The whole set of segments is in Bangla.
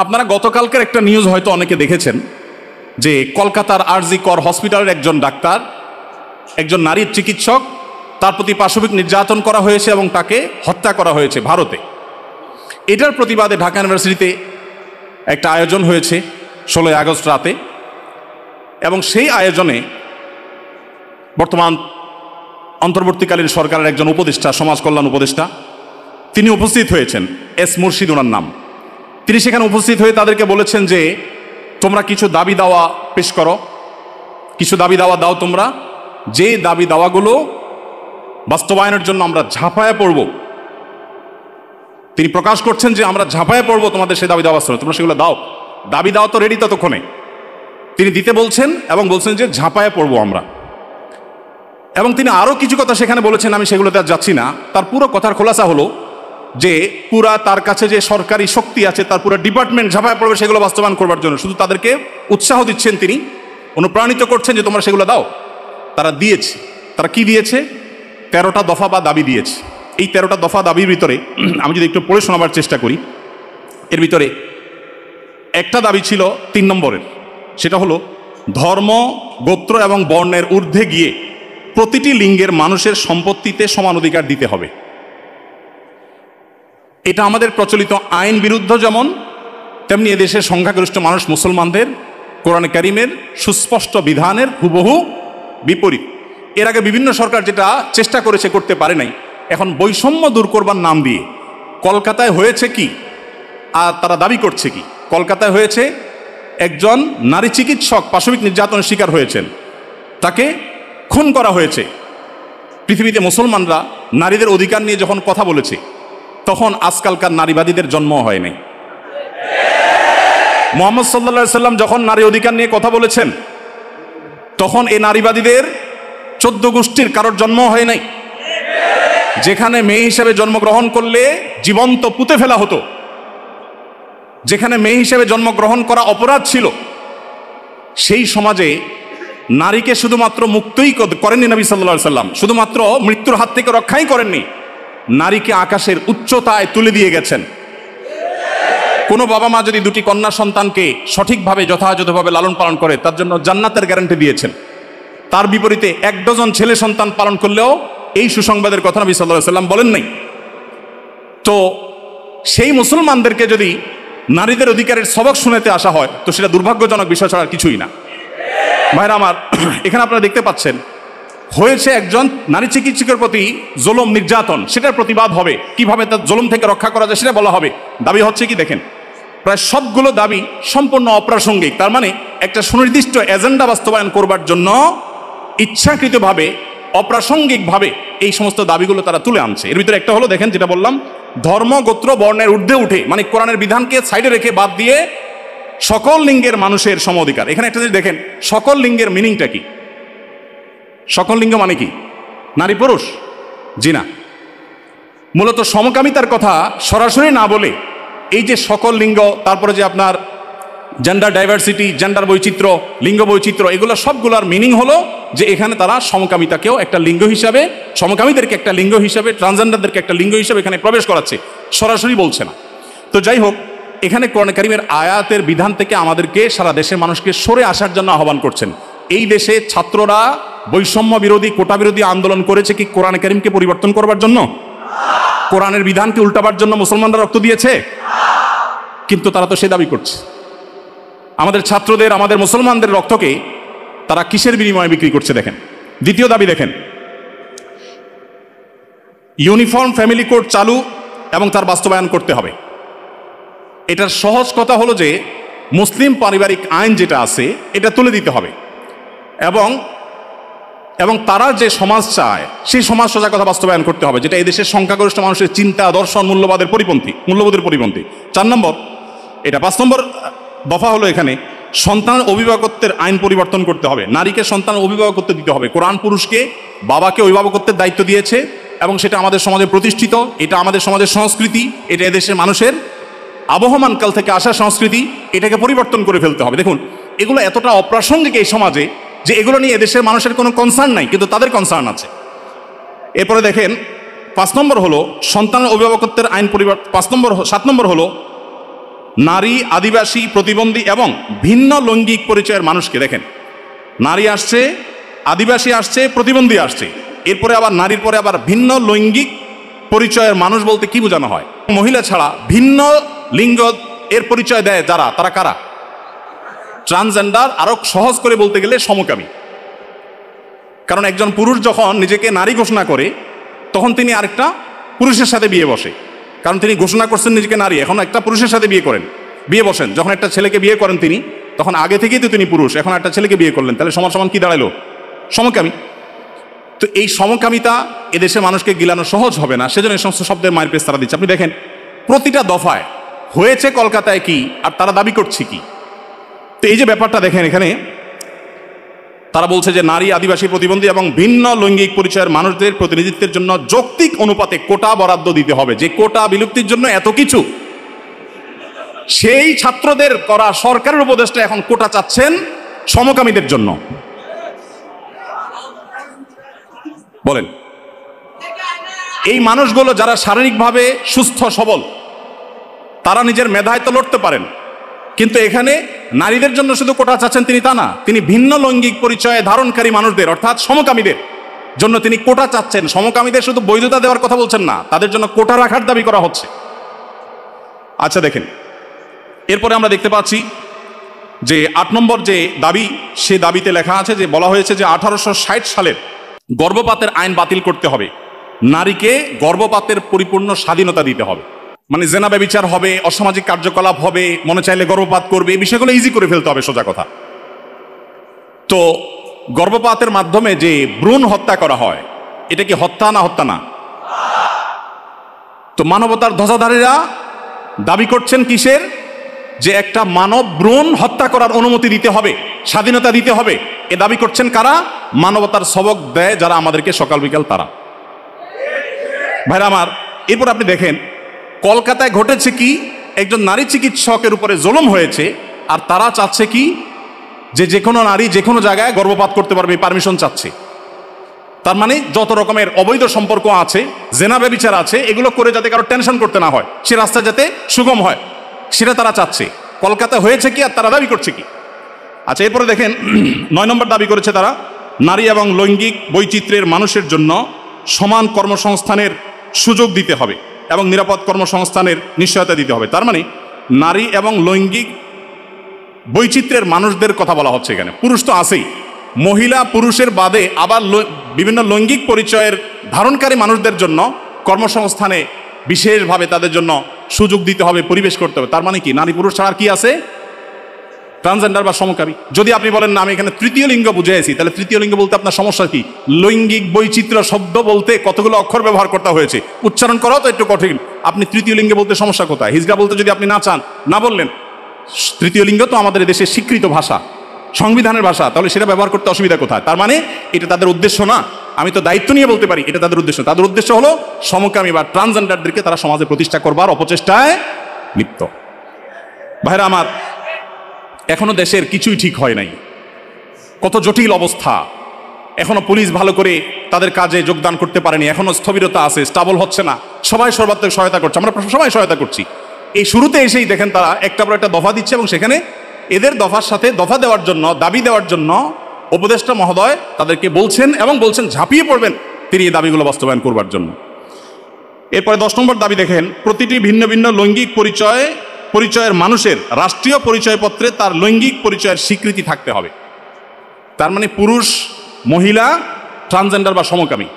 আপনারা গতকালকের একটা নিউজ হয়তো অনেকে দেখেছেন যে কলকাতার আরজি কর হসপিটালের একজন ডাক্তার, একজন নারীর চিকিৎসক, তার প্রতি পাশবিক নির্যাতন করা হয়েছে এবং তাকে হত্যা করা হয়েছে ভারতে। এটার প্রতিবাদে ঢাকা ইউনিভার্সিটিতে একটা আয়োজন হয়েছে 16ই আগস্ট রাতে, এবং সেই আয়োজনে বর্তমান অন্তর্বর্তীকালীন সরকারের একজন উপদেষ্টা, সমাজ কল্যাণ উপদেষ্টা, তিনি উপস্থিত হয়েছেন। এস মুর্শিদ ওনার নাম। তিনি সেখানে উপস্থিত হয়ে তাদেরকে বলেছেন যে তোমরা কিছু দাবি দাওয়া পেশ করো, কিছু দাবি দাওয়া দাও তোমরা, যে দাবি দাওয়াগুলো বাস্তবায়নের জন্য আমরা ঝাঁপায়ে পড়ব। তিনি প্রকাশ করছেন যে আমরা ঝাঁপায়ে পড়ব তোমাদের সেই দাবি দাওয়া বাস্তবায়ন, তোমরা সেগুলো দাও। দাবি দাওয়া তো রেডি ততক্ষণে, তিনি দিতে বলছেন এবং বলছেন যে ঝাঁপায়ে পড়ব আমরা। এবং তিনি আরও কিছু কথা সেখানে বলেছেন, আমি সেগুলোতে আর যাচ্ছি না। তার পুরো কথার খোলাসা হলো যে পুরা তার কাছে যে সরকারি শক্তি আছে তার পুরো ডিপার্টমেন্ট ঝাঁপায় পড়বে সেগুলো বাস্তবায়ন করবার জন্য। শুধু তাদেরকে উৎসাহ দিচ্ছেন, তিনি অনুপ্রাণিত করছেন যে তোমরা সেগুলো দাও। তারা দিয়েছে। তারা কি দিয়েছে? 13টা দফা বা দাবি দিয়েছে। এই 13টা দফা দাবির ভিতরে আমি যদি একটু পড়ে শোনাবার চেষ্টা করি, এর ভিতরে একটা দাবি ছিল 3 নম্বরের, সেটা হলো ধর্ম, গোত্র এবং বর্ণের ঊর্ধ্বে গিয়ে প্রতিটি লিঙ্গের মানুষের সম্পত্তিতে সমান অধিকার দিতে হবে। এটা আমাদের প্রচলিত আইন বিরুদ্ধ যেমন, তেমনি এদেশের সংখ্যাগরিষ্ঠ মানুষ মুসলমানদের কোরআনে কারিমের সুস্পষ্ট বিধানের হুবহু বিপরীত। এর আগে বিভিন্ন সরকার যেটা চেষ্টা করেছে, করতে পারে নাই। এখন বৈষম্য দূর করবার নাম দিয়ে কলকাতায় হয়েছে কি, আর তারা দাবি করছে কি? কলকাতায় হয়েছে একজন নারী চিকিৎসক পাশবিক নির্যাতনের শিকার হয়েছেন, তাকে খুন করা হয়েছে। পৃথিবীতে মুসলমানরা নারীদের অধিকার নিয়ে যখন কথা বলেছে, তখন আজকালকার নারীবাদীদের জন্ম হয় নাই। মুহাম্মদ সাল্লাল্লাহু আলাইহি সাল্লাম যখন নারী অধিকার নিয়ে কথা বলেছেন, তখন এই নারীবাদীদের 14 গোষ্ঠীর কারোর জন্ম হয় নাই। যেখানে মেয়ে হিসেবে জন্মগ্রহণ করলে জীবন্ত পুঁতে ফেলা হতো, যেখানে মেয়ে হিসেবে জন্মগ্রহণ করা অপরাধ ছিল, সেই সমাজে নারীকে শুধুমাত্র মুক্তই করেননি নবী সাল্লাল্লাহু আলাইহি সাল্লাম, শুধুমাত্র মৃত্যুর হাত থেকে রক্ষাই করেননি, নারীকে আকাশের উচ্চতায় তুলে দিয়ে গেছেন। কোনো বাবা মা যদি 2টি কন্যা সন্তানকে সঠিকভাবে যথাযথভাবে লালন পালন করে, তার জন্য জান্নাতের গ্যারান্টি দিয়েছেন। তার বিপরীতে 1 ডজন ছেলে সন্তান পালন করলেও এই সুসংবাদের কথা নবী সাল্লাল্লাহু আলাইহি সাল্লাম বলেন নাই। তো সেই মুসলমানদেরকে যদি নারীদের অধিকারের সবক শুনাতে আসা হয়, তো সেটা দুর্ভাগ্যজনক বিষয় ছাড়া কিছুই না। ভাইরা আমার, এখানে আপনারা দেখতে পাচ্ছেন হয়েছে একজন নারী চিকিৎসকের প্রতি জুলুম নির্যাতন, সেটার প্রতিবাদ হবে, কিভাবে তার জুলুম থেকে রক্ষা করা যায় সেটা বলা হবে। দাবি হচ্ছে কি দেখেন, প্রায় সবগুলো দাবি সম্পূর্ণ অপ্রাসঙ্গিক। তার মানে একটা সুনির্দিষ্ট এজেন্ডা বাস্তবায়ন করবার জন্য ইচ্ছাকৃতভাবে অপ্রাসঙ্গিকভাবে এই সমস্ত দাবিগুলো তারা তুলে আনছে। এর ভিতরে একটা হলো, দেখেন যেটা বললাম, ধর্ম, গোত্র, বর্ণের ঊর্ধ্বে উঠে, মানে কোরআনের বিধানকে সাইডে রেখে বাদ দিয়ে সকল লিঙ্গের মানুষের সম অধিকার। এখানে একটা জিনিস দেখেন, সকল লিঙ্গের মিনিংটা কি? সকল লিঙ্গ মানে কি? নারী পুরুষ? জি না। মূলত সমকামিতার কথা সরাসরি না বলে এই যে সকল লিঙ্গ, তারপরে যে আপনার জেন্ডার ডাইভার্সিটি, জেন্ডার বৈচিত্র্য, লিঙ্গ বৈচিত্র্য, এগুলো সবগুলোর মিনিং হলো যে এখানে তারা সমকামিতাকেও একটা লিঙ্গ হিসাবে, সমকামীদেরকে একটা লিঙ্গ হিসাবে, ট্রান্সজেন্ডারদেরকে একটা লিঙ্গ হিসাবে এখানে প্রবেশ করাচ্ছে, সরাসরি বলছে না। তো যাই হোক, এখানে কোরআন কারীমের আয়াতের বিধান থেকে আমাদেরকে, সারা দেশের মানুষকে সরে আসার জন্য আহ্বান করছেন। এই দেশে ছাত্ররা বৈষম্য বিরোধী, কোটা বিরোধী আন্দোলন করেছে কি কোরআন কারীমকে পরিবর্তন করবার জন্য? কোরআনের বিধানকে উল্টাবার জন্য মুসলমানরা রক্ত দিয়েছে? কিন্তু তারা তো সে দাবি করছে। আমাদের ছাত্রদের, আমাদের মুসলমানদের রক্তকে তারা কিসের বিনিময়ে বিক্রি করছে দেখেন। দ্বিতীয় দাবি দেখেন, ইউনিফর্ম ফ্যামিলি কোড চালু এবং তার বাস্তবায়ন করতে হবে। এটার সহজ কথা হলো যে মুসলিম পারিবারিক আইন যেটা আছে এটা তুলে দিতে হবে, এবং তারা যে সমাজ চায় সেই সমাজ সোজা কথা বাস্তবায়ন করতে হবে, যেটা এই দেশের সংখ্যাগরিষ্ঠ মানুষের চিন্তা, দর্শন, মূল্যবোধের পরিপন্থী। 4 নম্বর, এটা 5 নম্বর দফা হলো এখানে সন্তান অভিভাবকত্বের আইন পরিবর্তন করতে হবে। নারীকে সন্তান অভিভাবকত্ব দিতে হবে। কোরআন পুরুষকে, বাবাকে অভিভাবকত্বের দায়িত্ব দিয়েছে, এবং সেটা আমাদের সমাজে প্রতিষ্ঠিত, এটা আমাদের সমাজের সংস্কৃতি, এটা এদেশের মানুষের আবহমান কাল থেকে আসা সংস্কৃতি, এটাকে পরিবর্তন করে ফেলতে হবে। দেখুন, এগুলো এতটা অপ্রাসঙ্গিক এই সমাজে যে এগুলো নিয়ে এদেশের মানুষের কোনো কনসার্ন নাই, কিন্তু তাদের কনসার্ন আছে। এরপরে দেখেন 5 নম্বর হলো সন্তানের অভিভাবকত্বের আইন পরিবর্তন। 7 নম্বর হলো নারী, আদিবাসী, প্রতিবন্ধী এবং ভিন্ন লৈঙ্গিক পরিচয়ের মানুষকে দেখেন, নারী আসছে, আদিবাসী আসছে, প্রতিবন্ধী আসছে, এরপরে আবার নারীর পরে আবার ভিন্ন লৈঙ্গিক পরিচয়ের মানুষ বলতে কি বোঝানো হয়? মহিলা ছাড়া ভিন্ন লিঙ্গ এর পরিচয় দেয় যারা, তারা কারা? ট্রান্সজেন্ডার, আরো সহজ করে বলতে গেলে সমকামী। কারণ একজন পুরুষ যখন নিজেকে নারী ঘোষণা করে তখন তিনি আরেকটা পুরুষের সাথে বিয়ে বসে, কারণ তিনি ঘোষণা করছেন নিজেকে নারী, এখন একটা পুরুষের সাথে বিয়ে বসেন। যখন একটা ছেলেকে বিয়ে করেন তিনি, তখন আগে থেকেই তো তিনি পুরুষ, এখন একটা ছেলেকে বিয়ে করলেন, তাহলে সমান সমান কি দাঁড়ালো? সমকামী। তো এই সমকামিতা এদেশে মানুষকে গিলানো সহজ হবে না, সেজন্য এই সমস্ত শব্দের মায়ের পেশ তারা দিচ্ছে। আপনি দেখেন প্রতিটা দফায় হয়েছে কলকাতায় কি আর তারা দাবি করছে কি। তো এই যে ব্যাপারটা দেখেন, এখানে তারা বলছে যে নারী, আদিবাসী, প্রতিবন্ধী এবং ভিন্ন লৈঙ্গিক পরিচয়ের মানুষদের প্রতিনিধিত্বের জন্য যৌক্তিক অনুপাতে কোটা বরাদ্দ দিতে হবে। যে কোটা বিলুপ্তির জন্য এত কিছু, সেই ছাত্রদের করা সরকারের উপদেষ্টা এখন কোটা চাচ্ছেন সমকামীদের জন্য। বলেন, এই মানুষগুলো যারা শারীরিকভাবে সুস্থ সবল, তারা নিজের মেধায় তো লড়তে পারেন, কিন্তু এখানে নারীদের জন্য শুধু কোটা চাচ্ছেন তিনি তা না, তিনি ভিন্ন লৈঙ্গিক পরিচয়ে ধারণকারী মানুষদের অর্থাৎ সমকামীদের জন্য তিনি কোটা চাচ্ছেন। সমকামীদের শুধু বৈধতা দেওয়ার কথা বলছেন না, তাদের জন্য কোটা রাখার দাবি করা হচ্ছে। আচ্ছা দেখেন, এরপরে আমরা দেখতে পাচ্ছি যে 8 নম্বর যে দাবি, সে দাবিতে লেখা আছে যে বলা হয়েছে যে 1860 সালের গর্ভপাতের আইন বাতিল করতে হবে, নারীকে গর্ভপাতের পরিপূর্ণ স্বাধীনতা দিতে হবে। মানে জেনা ব্যভিচার হবে, অসামাজিক কার্যকলাপ হবে, মনে চাইলে গর্ভপাত করবে, এই বিষয়গুলো ইজি করে ফেলতে হবে, সোজা কথা। তো গর্ভপাতের মাধ্যমে যে ভ্রূণ হত্যা করা হয়, এটা কি হত্যা না? হত্যা না। তো মানবতার ধ্বজাধারীরা দাবি করছেন কিসের? যে একটা মানব ভ্রূণ হত্যা করার অনুমতি দিতে হবে, স্বাধীনতা দিতে হবে। এ দাবি করছেন কারা? মানবতার সবক দেয় যারা আমাদেরকে সকাল বিকাল, তারা। ভাইরা আমার, এরপর আপনি দেখেন কলকাতায় ঘটেছে কি, একজন নারী চিকিৎসকের উপরে জুলুম হয়েছে, আর তারা চাচ্ছে কি যে কোনো নারী যে কোনো জায়গায় গর্ভপাত করতে পারবে, পারমিশন চাচ্ছে। তার মানে যত রকমের অবৈধ সম্পর্ক আছে, জেনা ব্যভিচার আছে, এগুলো করে যাতে কারো টেনশন করতে না হয়, সে রাস্তা যাতে সুগম হয়, সেটা তারা চাচ্ছে। কলকাতা হয়েছে কি আর তারা দাবি করছে কি? আচ্ছা, এরপরে দেখেন 9 নম্বর দাবি করেছে তারা, নারী এবং লৈঙ্গিক বৈচিত্র্যের মানুষের জন্য সমান কর্মসংস্থানের সুযোগ দিতে হবে এবং নিরাপদ কর্মসংস্থানের নিশ্চয়তা দিতে হবে। তার মানে নারী এবং লৈঙ্গিক বৈচিত্র্যের মানুষদের কথা বলা হচ্ছে এখানে। পুরুষ তো আছেই, মহিলা পুরুষের বাদে আবার বিভিন্ন লৈঙ্গিক পরিচয়ের ধারণকারী মানুষদের জন্য কর্মসংস্থানে বিশেষভাবে তাদের জন্য সুযোগ দিতে হবে, পরিবেশ করতে হবে। তার মানে কি নারী পুরুষ ছাড়া কি আছে? ট্রান্সজেন্ডার বা সমকামী। যদি আপনি বলেন না আমি এখানে তৃতীয় লিঙ্গ বুঝেছি, তাহলে তৃতীয় লিঙ্গ বলতে আপনার সমস্যা কি? লৈঙ্গিক বৈচিত্র্য শব্দ বলতে কতগুলো অক্ষর ব্যবহার করতে হয়েছে, উচ্চারণ করাও তো একটু কঠিন। আপনি তৃতীয় লিঙ্গে বলতে সমস্যা কোথায়? হিজড়া বলতে যদি আপনি না চান, না বললেন। তৃতীয় লিঙ্গ তো আমাদের দেশের স্বীকৃত ভাষা, সংবিধানের ভাষা, তাহলে সেটা ব্যবহার করতে অসুবিধা কোথায়? তার মানে এটা তাদের উদ্দেশ্য না। আমি তো দায়িত্ব নিয়ে বলতে পারি এটা তাদের উদ্দেশ্য। তাদের উদ্দেশ্য হলো সমকামী বা ট্রান্সজেন্ডারদেরকে তারা সমাজে প্রতিষ্ঠা করবার অপচেষ্টায় লিপ্ত। ভাইরা আমার, এখনো দেশের কিছুই ঠিক হয় নাই, কত জটিল অবস্থা। এখনো পুলিশ ভালো করে তাদের কাজে যোগদান করতে পারেনি, এখনো স্থবিরতা আছে, স্টাবল হচ্ছে না। সবাই সর্বাত্মক সহায়তা করছে, আমরা সবাই সহায়তা করছি। এই শুরুতে এসেই দেখেন তারা একটা পর একটা দফা দিচ্ছে, এবং সেখানে এদের দফার সাথে দফা দেওয়ার জন্য, দাবি দেওয়ার জন্য উপদেষ্টা মহোদয় তাদেরকে বলছেন এবং বলছেন ঝাঁপিয়ে পড়বেন তিনি এই দাবিগুলো বাস্তবায়ন করবার জন্য। এরপরে 10 নম্বর দাবি দেখেন, প্রতিটি ভিন্ন ভিন্ন লৈঙ্গিক পরিচয়ের মানুষের রাষ্ট্রীয় পরিচয়পত্রে তার লৈঙ্গিক পরিচয়ের স্বীকৃতি থাকতে হবে। তার মানে পুরুষ, মহিলা, ট্রান্সজেন্ডার বা সমকামী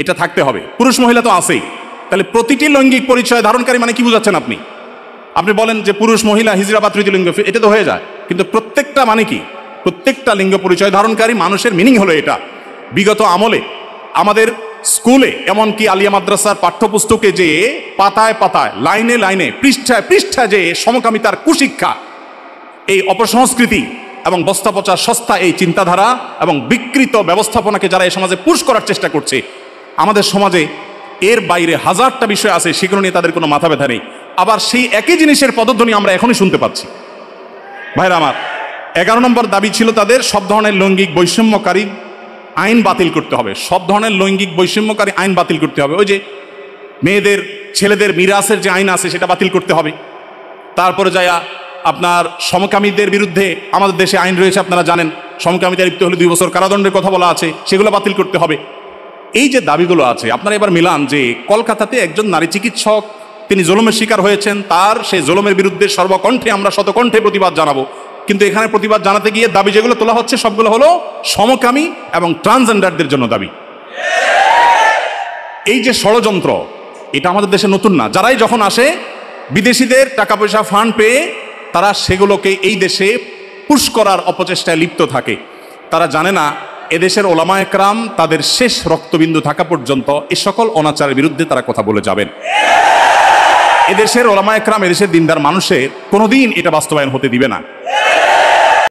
এটা থাকতে হবে। পুরুষ মহিলা তো আছেই, তাহলে প্রতিটি লৈঙ্গিক পরিচয় ধারণকারী মানে কি বুঝাচ্ছেন আপনি? আপনি বলেন যে পুরুষ, মহিলা, হিজড়া বা তৃতীয় লিঙ্গ, এটা তো হয়ে যায়, কিন্তু প্রত্যেকটা মানে কি? প্রত্যেকটা লিঙ্গ পরিচয় ধারণকারী মানুষের মিনিং হলো এটা। বিগত আমলে আমাদের স্কুলে, এমনকি আলিয়া মাদ্রাসার পাঠ্যপুস্তকে যে পাতায় পাতায়, লাইনে লাইনে, পৃষ্ঠায় পৃষ্ঠায় যে সমকামিতার কুশিক্ষা, এই অপসংস্কৃতি এবং বস্তা পচা সস্তা এই চিন্তাধারা এবং বিকৃত ব্যবস্থাপনাকে যারা এই সমাজে পুশ করার চেষ্টা করছে, আমাদের সমাজে এর বাইরে হাজারটা বিষয় আছে, সেগুলো নিয়ে তাদের কোনো মাথা ব্যথা নেই। আবার সেই একই জিনিসের পদধ্বনি আমরা এখনই শুনতে পাচ্ছি। ভাইরা আমার, 11 নম্বর দাবি ছিল তাদের, সব ধরনের লৈঙ্গিক বৈষম্যকারী আইন বাতিল করতে হবে। সব ধরনের লৈঙ্গিক বৈষম্যকারী আইন বাতিল করতে হবে। ওই যে মেয়েদের, ছেলেদের মিরাসের যে আইন আছে সেটা বাতিল করতে হবে। তারপরে যায়া আপনার সমকামীদের বিরুদ্ধে আমাদের দেশে আইন রয়েছে, আপনারা জানেন, সমকামিতা লিপ্ত হলে 2 বছর কারাদণ্ডের কথা বলা আছে, সেগুলো বাতিল করতে হবে। এই যে দাবিগুলো আছে, আপনারা এবার মিলান যে কলকাতাতে একজন নারী চিকিৎসক তিনি জুলুমের শিকার হয়েছেন, তার সেই জুলুমের বিরুদ্ধে সর্বকণ্ঠে আমরা শতকণ্ঠে প্রতিবাদ জানাবো, কিন্তু এখানে প্রতিবাদ জানাতে গিয়ে দাবি যেগুলো তোলা হচ্ছে সবগুলো হলো সমকামী এবং ট্রান্সজেন্ডারদের জন্য দাবি। এই যে ষড়যন্ত্র, এটা আমাদের দেশে নতুন না। যারাই যখন আসে বিদেশিদের টাকা পয়সা ফান্ড পেয়ে তারা সেগুলোকে এই দেশে পুশ করার অপচেষ্টায় লিপ্ত থাকে। তারা জানে না এদেশের ওলামা একরাম তাদের শেষ রক্তবিন্দু থাকা পর্যন্ত এ সকল অনাচারের বিরুদ্ধে তারা কথা বলে যাবেন। এদেশের ওলামা একরাম, এদেশের দিনদার মানুষের কোনোদিন এটা বাস্তবায়ন হতে দিবে না।